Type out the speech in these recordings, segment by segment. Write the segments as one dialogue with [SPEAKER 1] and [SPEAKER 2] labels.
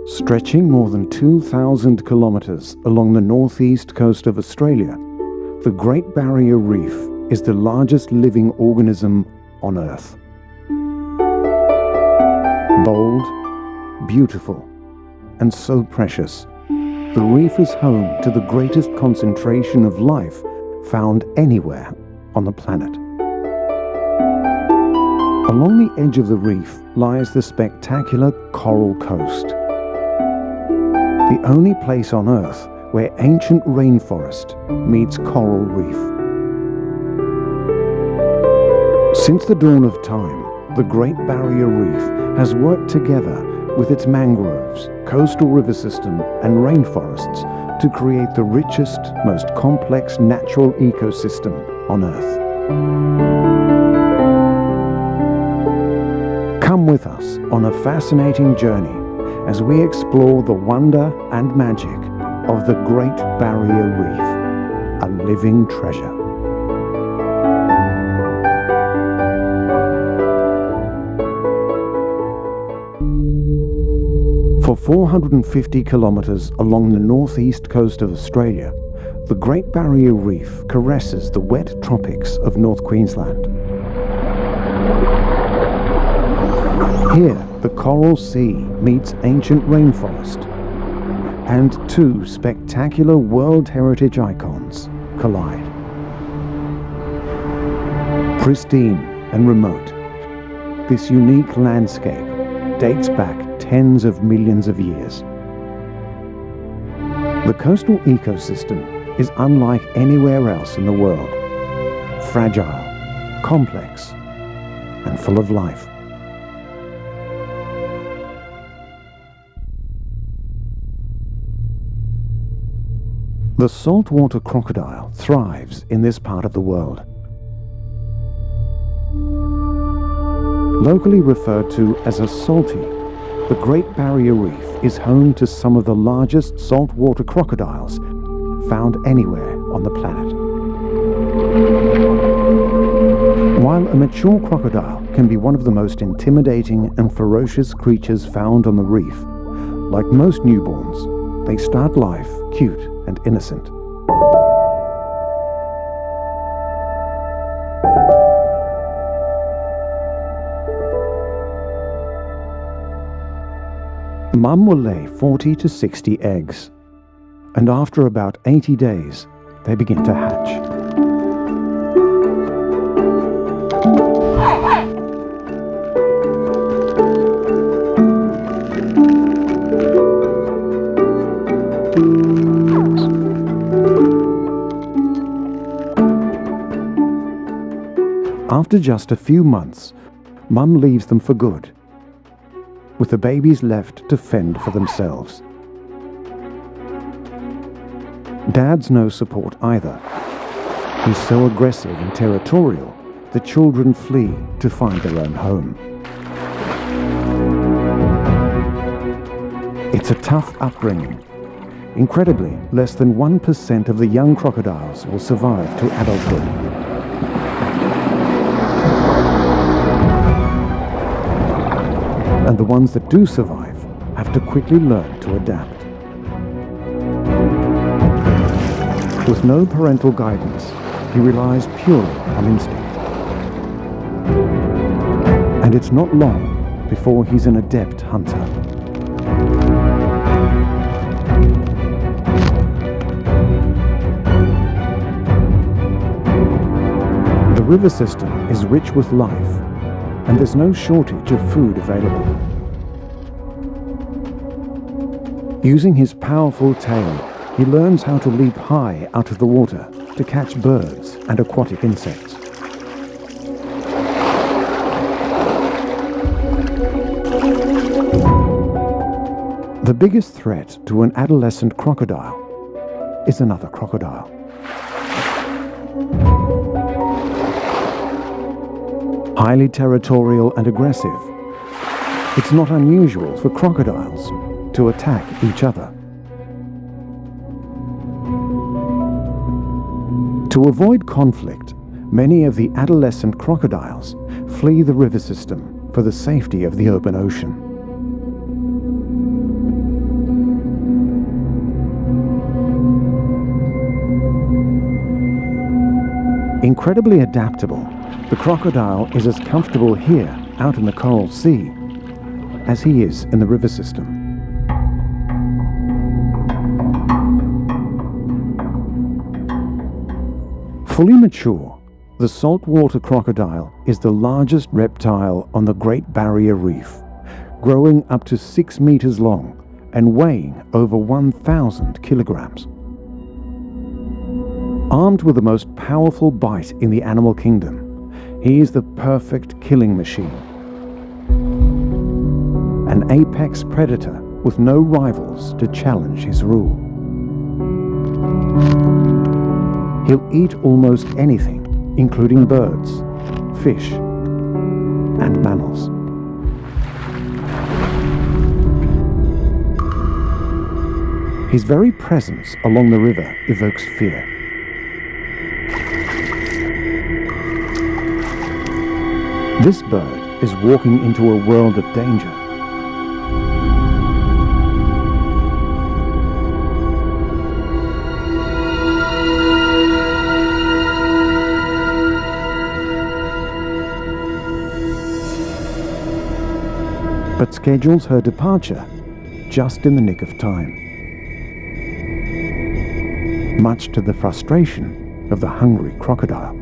[SPEAKER 1] Stretching more than 2,000 kilometers along the northeast coast of Australia, the Great Barrier Reef is the largest living organism on Earth. Bold, beautiful, and so precious, the reef is home to the greatest concentration of life found anywhere on the planet. Along the edge of the reef lies the spectacular Coral Coast, the only place on Earth where ancient rainforest meets coral reef. Since the dawn of time, the Great Barrier Reef has worked together with its mangroves, coastal river system, and rainforests to create the richest, most complex natural ecosystem on Earth. Come with us on a fascinating journey as we explore the wonder and magic of the Great Barrier Reef, a living treasure. For 450 kilometers along the northeast coast of Australia, the Great Barrier Reef caresses the wet tropics of North Queensland. Here, the Coral Sea meets ancient rainforest, and two spectacular World Heritage icons collide. Pristine and remote, this unique landscape dates back tens of millions of years. The coastal ecosystem is unlike anywhere else in the world. Fragile, complex, and full of life. The saltwater crocodile thrives in this part of the world. Locally referred to as a salty, the Great Barrier Reef is home to some of the largest saltwater crocodiles found anywhere on the planet. While a mature crocodile can be one of the most intimidating and ferocious creatures found on the reef, like most newborns, they start life cute and innocent. Mum will lay 40 to 60 eggs, and after about 80 days, they begin to hatch. After just a few months, Mum leaves them for good, with the babies left to fend for themselves. Dad's no support either. He's so aggressive and territorial, the children flee to find their own home. It's a tough upbringing. Incredibly, less than 1% of the young crocodiles will survive to adulthood. And the ones that do survive have to quickly learn to adapt. With no parental guidance, he relies purely on instinct. And it's not long before he's an adept hunter. The river system is rich with life, and there's no shortage of food available. Using his powerful tail, he learns how to leap high out of the water to catch birds and aquatic insects. The biggest threat to an adolescent crocodile is another crocodile. Highly territorial and aggressive, it's not unusual for crocodiles to attack each other. To avoid conflict, many of the adolescent crocodiles flee the river system for the safety of the open ocean. Incredibly adaptable, the crocodile is as comfortable here, out in the coral sea, as he is in the river system. Fully mature, the saltwater crocodile is the largest reptile on the Great Barrier Reef, growing up to 6 meters long and weighing over 1,000 kilograms. Armed with the most powerful bite in the animal kingdom, he is the perfect killing machine. An apex predator with no rivals to challenge his rule. He'll eat almost anything, including birds, fish, and mammals. His very presence along the river evokes fear. This bird is walking into a world of danger. But schedules her departure just in the nick of time, much to the frustration of the hungry crocodile.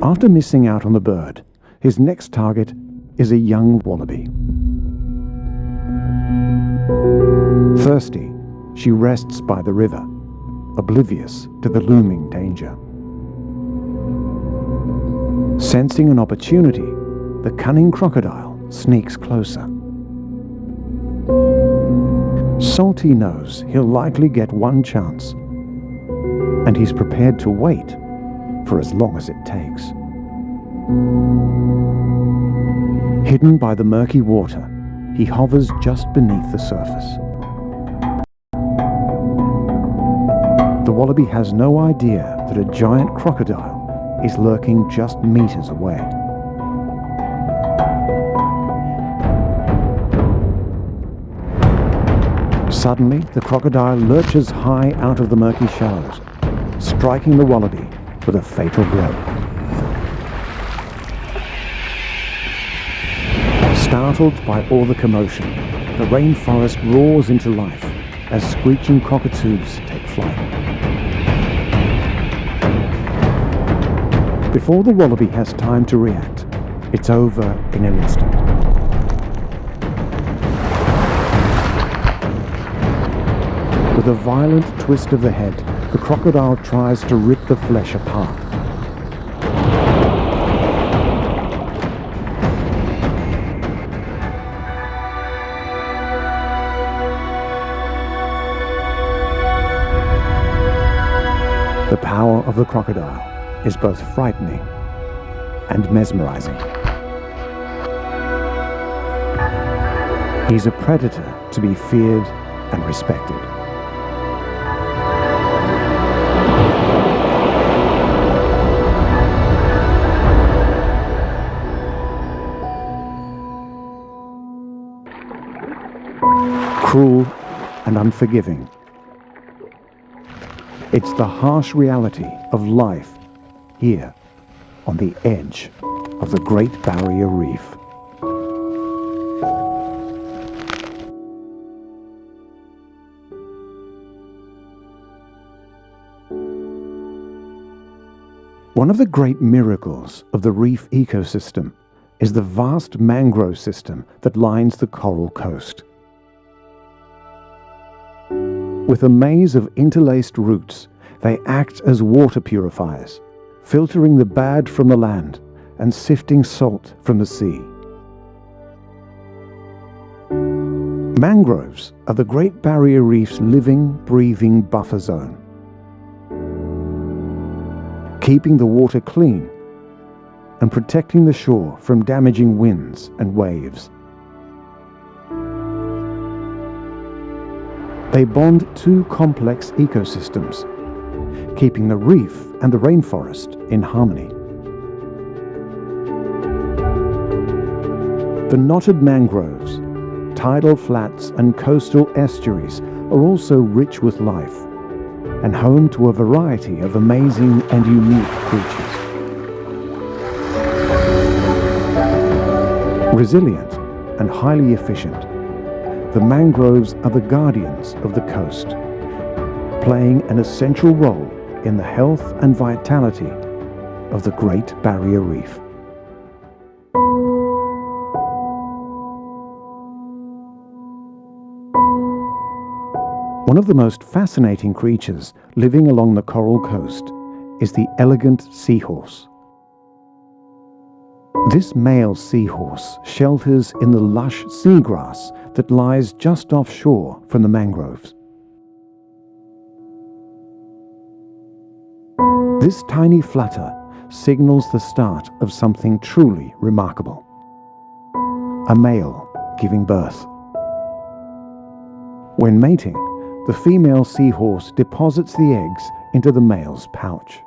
[SPEAKER 1] After missing out on the bird, his next target is a young wallaby. Thirsty, she rests by the river, oblivious to the looming danger. Sensing an opportunity, the cunning crocodile sneaks closer. Salty knows he'll likely get one chance, and he's prepared to wait for as long as it takes. Hidden by the murky water, he hovers just beneath the surface. The wallaby has no idea that a giant crocodile is lurking just meters away. Suddenly, the crocodile lurches high out of the murky shallows, striking the wallaby with a fatal blow. Startled by all the commotion, the rainforest roars into life as screeching cockatoos take flight. Before the wallaby has time to react, it's over in an instant. With a violent twist of the head, the crocodile tries to rip the flesh apart. The power of the crocodile is both frightening and mesmerizing. He's a predator to be feared and respected. Cruel and unforgiving. It's the harsh reality of life here on the edge of the Great Barrier Reef. One of the great miracles of the reef ecosystem is the vast mangrove system that lines the coral coast. With a maze of interlaced roots, they act as water purifiers, filtering the bad from the land and sifting salt from the sea. Mangroves are the Great Barrier Reef's living, breathing buffer zone, keeping the water clean and protecting the shore from damaging winds and waves. They bond two complex ecosystems, keeping the reef and the rainforest in harmony. The knotted mangroves, tidal flats and coastal estuaries are also rich with life, and home to a variety of amazing and unique creatures. Resilient and highly efficient, the mangroves are the guardians of the coast, playing an essential role in the health and vitality of the Great Barrier Reef. One of the most fascinating creatures living along the coral coast is the elegant seahorse. This male seahorse shelters in the lush seagrass that lies just offshore from the mangroves. This tiny flutter signals the start of something truly remarkable. A male giving birth. When mating, the female seahorse deposits the eggs into the male's pouch.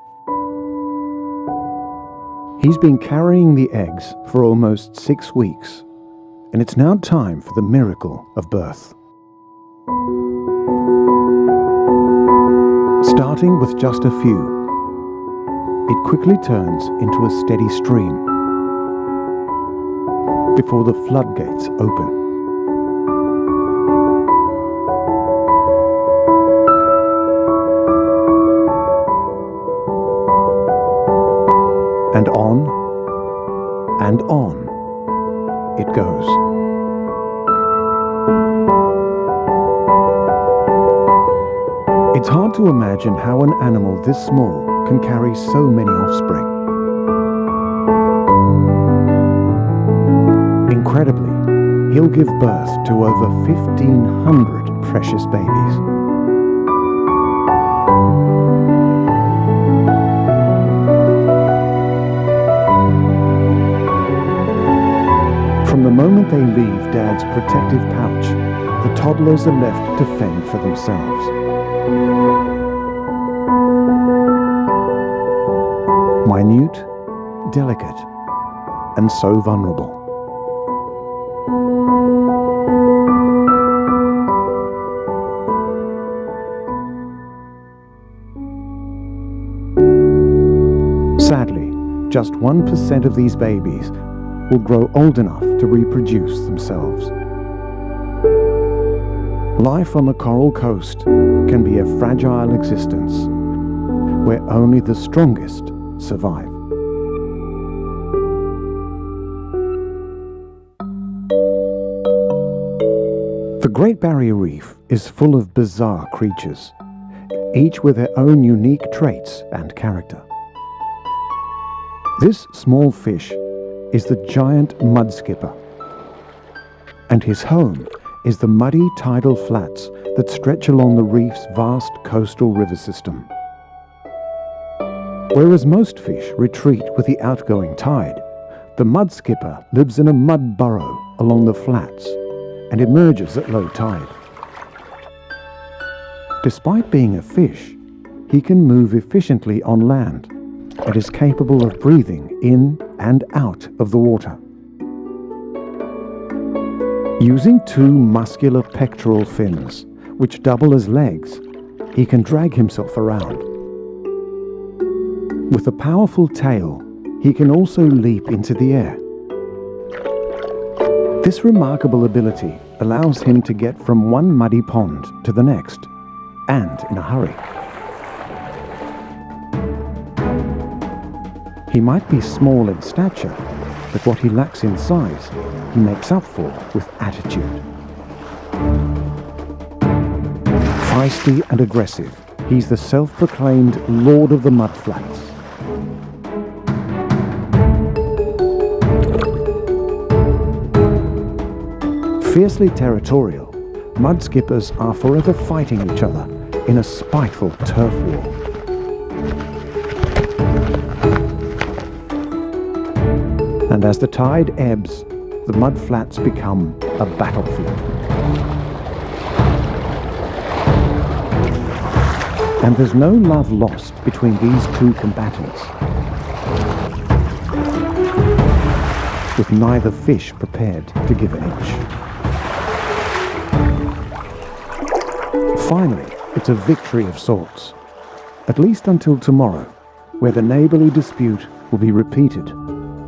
[SPEAKER 1] He's been carrying the eggs for almost 6 weeks, and it's now time for the miracle of birth. Starting with just a few, it quickly turns into a steady stream before the floodgates open. And on it goes. It's hard to imagine how an animal this small can carry so many offspring. Incredibly, he'll give birth to over 1,500 precious babies. From the moment they leave Dad's protective pouch, the toddlers are left to fend for themselves. Minute, delicate, and so vulnerable. Sadly, just 1% of these babies will grow old enough to reproduce themselves. Life on the coral coast can be a fragile existence where only the strongest survive. The Great Barrier Reef is full of bizarre creatures, each with their own unique traits and character. This small fish is the giant mudskipper, and his home is the muddy tidal flats that stretch along the reef's vast coastal river system. Whereas most fish retreat with the outgoing tide, the mudskipper lives in a mud burrow along the flats and emerges at low tide. Despite being a fish, he can move efficiently on land and is capable of breathing in and out of the water. Using 2 muscular pectoral fins, which double as legs, he can drag himself around. With a powerful tail, he can also leap into the air. This remarkable ability allows him to get from one muddy pond to the next, and in a hurry. He might be small in stature, but what he lacks in size, he makes up for with attitude. Feisty and aggressive, he's the self-proclaimed Lord of the Mudflats. Fiercely territorial, mudskippers are forever fighting each other in a spiteful turf war. And as the tide ebbs, the mudflats become a battlefield. And there's no love lost between these 2 combatants, with neither fish prepared to give an inch. Finally, it's a victory of sorts, at least until tomorrow, where the neighbourly dispute will be repeated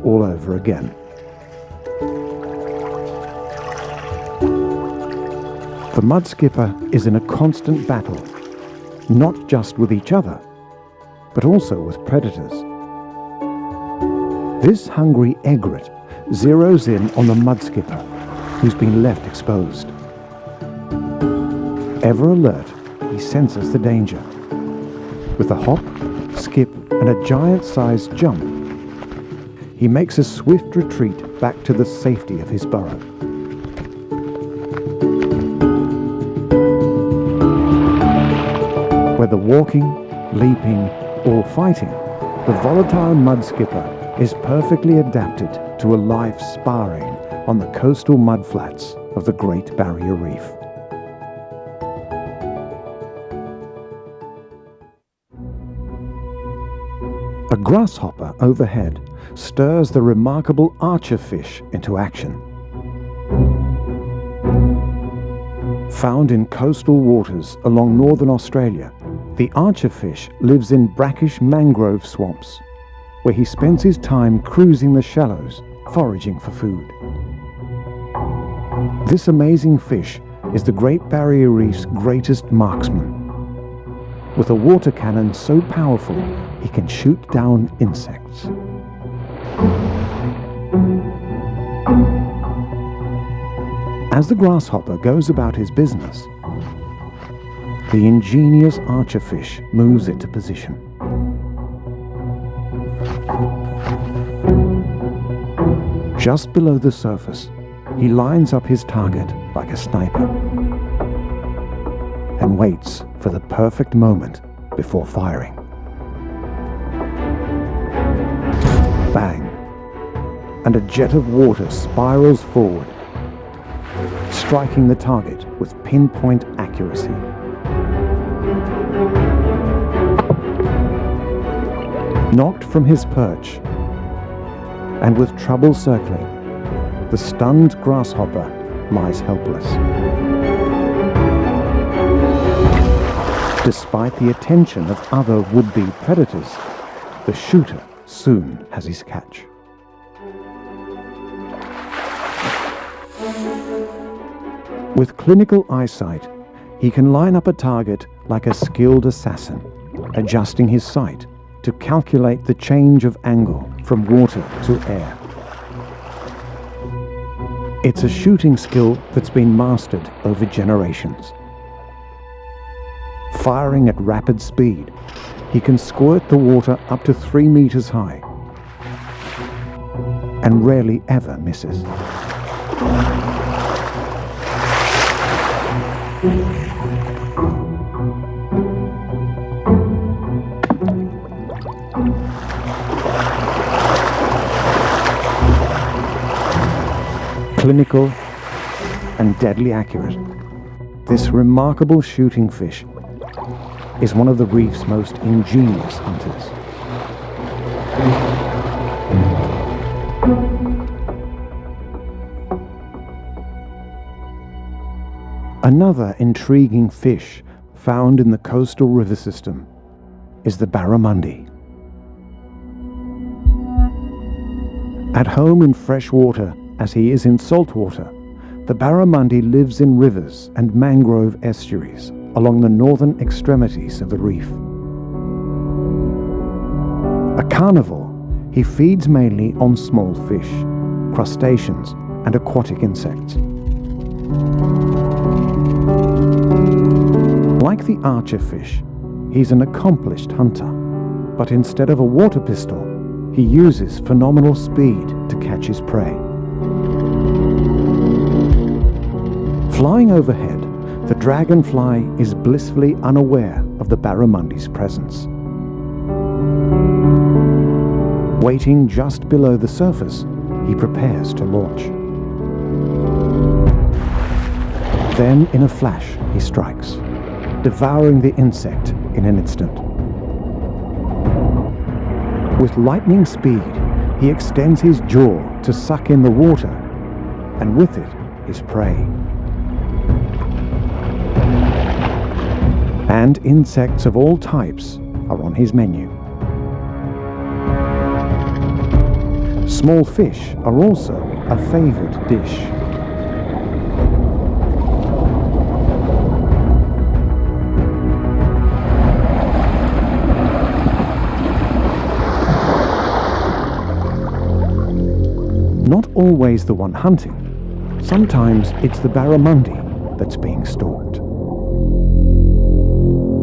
[SPEAKER 1] all over again. The mudskipper is in a constant battle, not just with each other, but also with predators. This hungry egret zeroes in on the mudskipper, who's been left exposed. Ever alert, he senses the danger. With a hop, skip, and a giant-sized jump, he makes a swift retreat back to the safety of his burrow. Whether walking, leaping, or fighting, the volatile mudskipper is perfectly adapted to a life sparring on the coastal mudflats of the Great Barrier Reef. A grasshopper overhead stirs the remarkable archerfish into action. Found in coastal waters along northern Australia, the archerfish lives in brackish mangrove swamps, where he spends his time cruising the shallows, foraging for food. This amazing fish is the Great Barrier Reef's greatest marksman. With a water cannon so powerful, he can shoot down insects. As the grasshopper goes about his business, the ingenious archerfish moves into position. Just below the surface, he lines up his target like a sniper and waits for the perfect moment before firing. Bang! And a jet of water spirals forward, striking the target with pinpoint accuracy. Knocked from his perch, and with trouble circling, the stunned grasshopper lies helpless. Despite the attention of other would-be predators, the shooter soon has his catch. With clinical eyesight, he can line up a target like a skilled assassin, adjusting his sight to calculate the change of angle from water to air. It's a shooting skill that's been mastered over generations. Firing at rapid speed, he can squirt the water up to 3 meters high and rarely ever misses. Clinical and deadly accurate, this remarkable shooting fish is one of the reef's most ingenious hunters. Another intriguing fish found in the coastal river system is the barramundi. At home in fresh water as he is in salt water, the barramundi lives in rivers and mangrove estuaries along the northern extremities of the reef. A carnivore, he feeds mainly on small fish, crustaceans, and aquatic insects. Like the archerfish, he's an accomplished hunter, but instead of a water pistol, he uses phenomenal speed to catch his prey. Flying overhead, the dragonfly is blissfully unaware of the barramundi's presence. Waiting just below the surface, he prepares to launch. Then, in a flash, he strikes, devouring the insect in an instant. With lightning speed, he extends his jaw to suck in the water, and with it, his prey. And insects of all types are on his menu. Small fish are also a favored dish. Not always the one hunting. Sometimes it's the barramundi that's being stalked.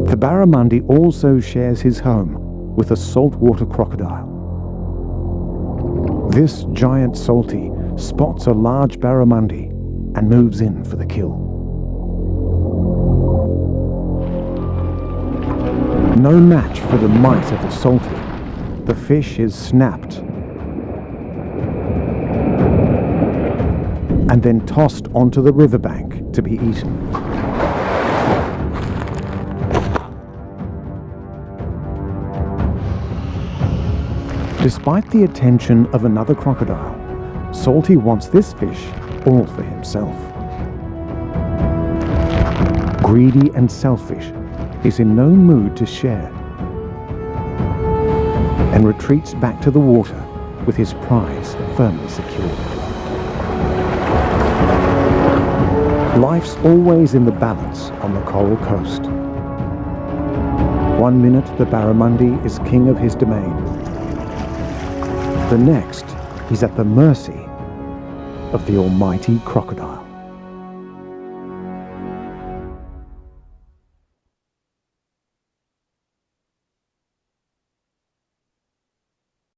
[SPEAKER 1] The barramundi also shares his home with a saltwater crocodile. This giant salty spots a large barramundi and moves in for the kill. No match for the might of the salty. The fish is snapped and then tossed onto the riverbank to be eaten. Despite the attention of another crocodile, Salty wants this fish all for himself. Greedy and selfish, he's in no mood to share and retreats back to the water with his prize firmly secured. Life's always in the balance on the Coral Coast. 1 minute the barramundi is king of his domain. The next, he's at the mercy of the almighty crocodile.